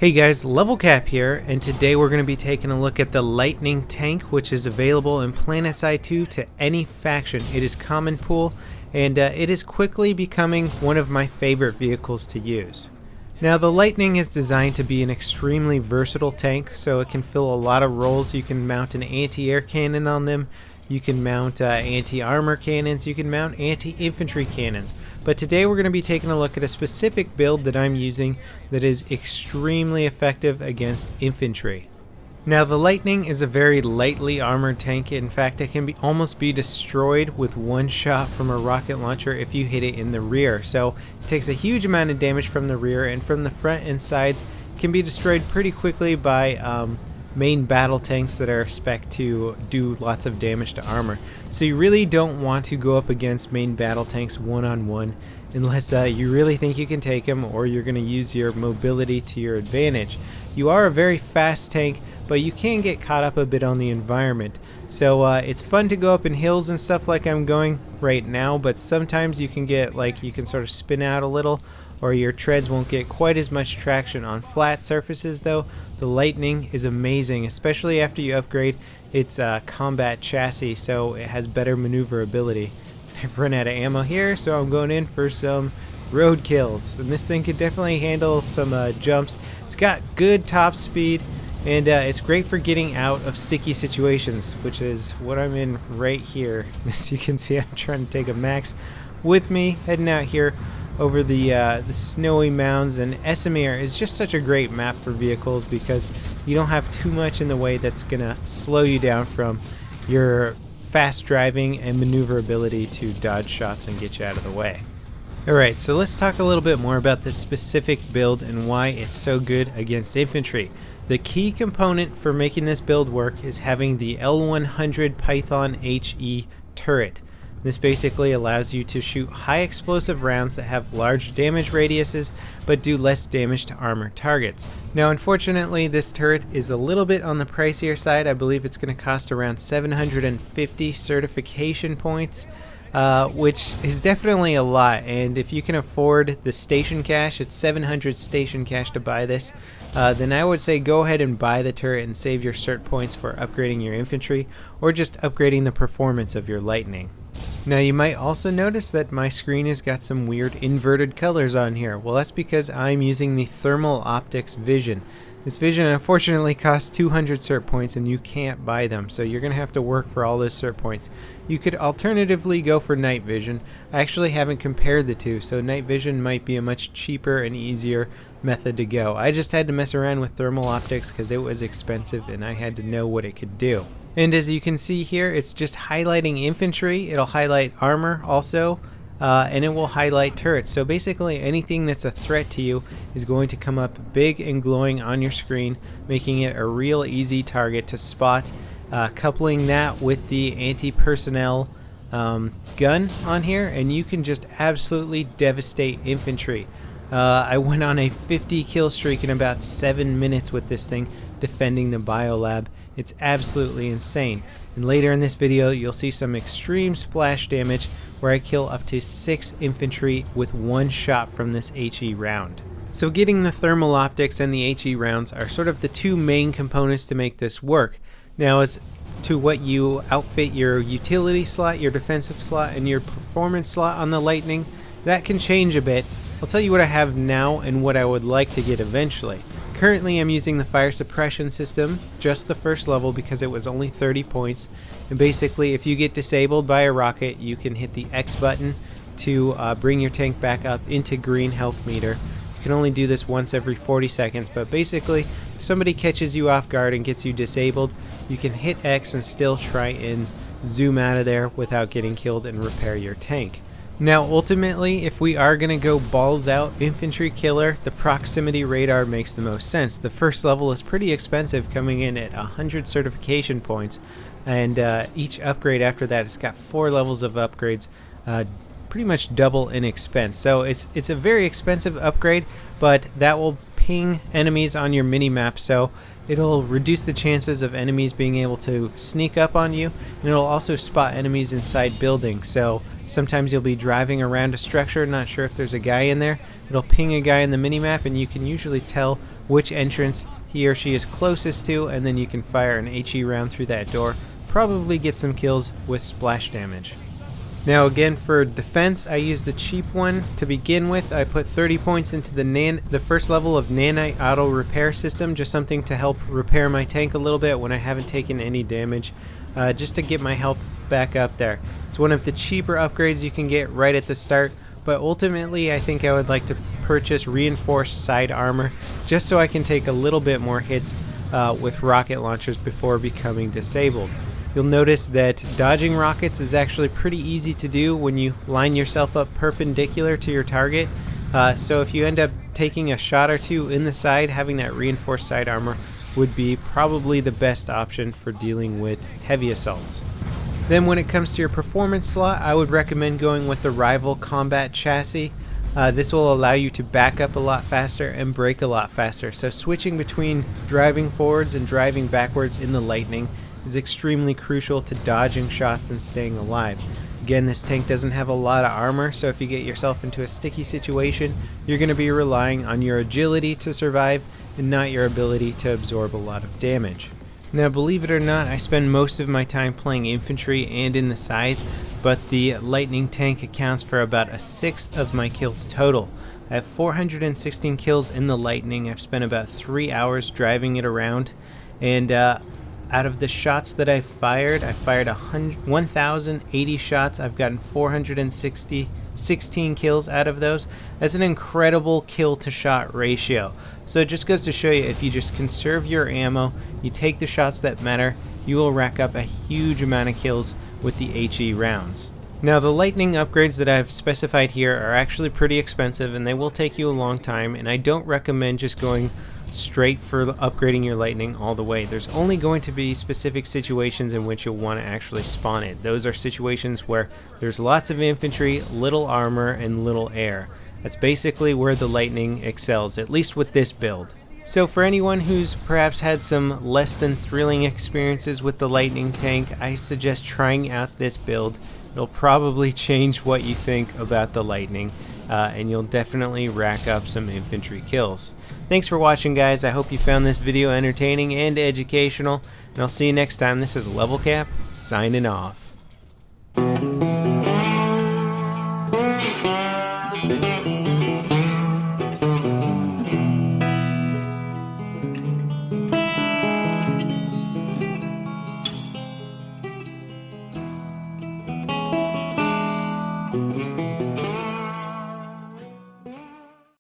Hey guys, LevelCap here, and today we're going to be taking a look at the Lightning Tank, which is available in Planetside 2 to any faction. It is common pool, and it is quickly becoming one of my favorite vehicles to use. Now the Lightning is designed to be an extremely versatile tank, so it can fill a lot of roles. You can mount an anti-air cannon on them, you can mount anti-armor cannons, you can mount anti-infantry cannons. But today we're going to be taking a look at a specific build that I'm using that is extremely effective against infantry. Now the Lightning is a very lightly armored tank. In fact, it can almost be destroyed with one shot from a rocket launcher if you hit it in the rear. So it takes a huge amount of damage from the rear, and from the front and sides it can be destroyed pretty quickly by main battle tanks that are spec'd to do lots of damage to armor. So you really don't want to go up against main battle tanks one-on-one unless you really think you can take them, or you're going to use your mobility to your advantage. You are a very fast tank, but you can get caught up a bit on the environment. So it's fun to go up in hills and stuff like I'm going right now, but sometimes you can get, you can sort of spin out a little, or your treads won't get quite as much traction. On flat surfaces though, the Lightning is amazing, especially after you upgrade its combat chassis, so it has better maneuverability. I've run out of ammo here, so I'm going in for some road kills, and this thing can definitely handle some jumps. It's got good top speed, and it's great for getting out of sticky situations, which is what I'm in right here. As you can see, I'm trying to take a max with me, heading out here over the snowy mounds. And Esamir is just such a great map for vehicles because you don't have too much in the way that's gonna slow you down from your fast driving and maneuverability to dodge shots and get you out of the way. Alright, so let's talk a little bit more about this specific build and why it's so good against infantry. The key component for making this build work is having the L100 Python HE turret. This basically allows you to shoot high explosive rounds that have large damage radiuses but do less damage to armored targets. Now unfortunately this turret is a little bit on the pricier side. I believe it's going to cost around 750 certification points, which is definitely a lot, and if you can afford the station cash, it's 700 station cash to buy this, then I would say go ahead and buy the turret and save your cert points for upgrading your infantry or just upgrading the performance of your Lightning. Now you might also notice that my screen has got some weird inverted colors on here. Well, that's because I'm using the thermal optics vision. This vision unfortunately costs 200 cert points and you can't buy them, so you're going to have to work for all those cert points. You could alternatively go for night vision. I actually haven't compared the two, so night vision might be a much cheaper and easier method to go. I just had to mess around with thermal optics because it was expensive and I had to know what it could do. And as you can see here, it's just highlighting infantry. It'll highlight armor also, and it will highlight turrets. So basically anything that's a threat to you is going to come up big and glowing on your screen, making it a real easy target to spot. Coupling that with the anti-personnel gun on here, and you can just absolutely devastate infantry. I went on a 50 kill streak in about 7 minutes with this thing defending the biolab. It's absolutely insane. And later in this video you'll see some extreme splash damage where I kill up to 6 infantry with one shot from this HE round. So getting the thermal optics and the HE rounds are sort of the two main components to make this work. Now as to what you outfit your utility slot, your defensive slot, and your performance slot on the Lightning, that can change a bit. I'll tell you what I have now and what I would like to get eventually. Currently I'm using the fire suppression system, just the first level, because it was only 30 points. And basically if you get disabled by a rocket, you can hit the X button to bring your tank back up into green health meter. You can only do this once every 40 seconds, but basically if somebody catches you off guard and gets you disabled, you can hit X and still try and zoom out of there without getting killed and repair your tank. Now ultimately, if we are going to go balls out infantry killer, the proximity radar makes the most sense. The first level is pretty expensive, coming in at 100 certification points, and each upgrade after that, it's got 4 levels of upgrades, pretty much double in expense. So it's a very expensive upgrade, but that will ping enemies on your mini-map, so it'll reduce the chances of enemies being able to sneak up on you, and it'll also spot enemies inside buildings. So sometimes you'll be driving around a structure, not sure if there's a guy in there. It'll ping a guy in the minimap, and you can usually tell which entrance he or she is closest to, and then you can fire an HE round through that door. Probably get some kills with splash damage. Now again, for defense, I use the cheap one to begin with. I put 30 points into the first level of Nanite Auto Repair System, just something to help repair my tank a little bit when I haven't taken any damage, just to get my health back up there. It's one of the cheaper upgrades you can get right at the start, but ultimately I think I would like to purchase reinforced side armor just so I can take a little bit more hits with rocket launchers before becoming disabled. You'll notice that dodging rockets is actually pretty easy to do when you line yourself up perpendicular to your target. So if you end up taking a shot or two in the side, having that reinforced side armor would be probably the best option for dealing with heavy assaults. Then when it comes to your performance slot, I would recommend going with the Rival Combat Chassis. This will allow you to back up a lot faster and brake a lot faster. So switching between driving forwards and driving backwards in the Lightning is extremely crucial to dodging shots and staying alive. Again, this tank doesn't have a lot of armor, so if you get yourself into a sticky situation, you're going to be relying on your agility to survive and not your ability to absorb a lot of damage. Now, believe it or not, I spend most of my time playing infantry and in the scythe, but the lightning tank accounts for about a sixth of my kills total. I have 416 kills in the lightning. I've spent about 3 hours driving it around, and out of the shots that I fired 1,080 shots. I've gotten 416 kills out of those. That's an incredible kill to shot ratio. So it just goes to show you, if you just conserve your ammo, you take the shots that matter, you will rack up a huge amount of kills with the HE rounds. Now, the lightning upgrades that I've specified here are actually pretty expensive, and they will take you a long time, and I don't recommend just going straight for upgrading your lightning all the way. There's only going to be specific situations in which you'll want to actually spawn it. Those are situations where there's lots of infantry, little armor, and little air. That's basically where the lightning excels, at least with this build. So for anyone who's perhaps had some less than thrilling experiences with the lightning tank, I suggest trying out this build. It'll probably change what you think about the lightning, and you'll definitely rack up some infantry kills. Thanks for watching, guys. I hope you found this video entertaining and educational, and I'll see you next time. This is LevelCap, signing off.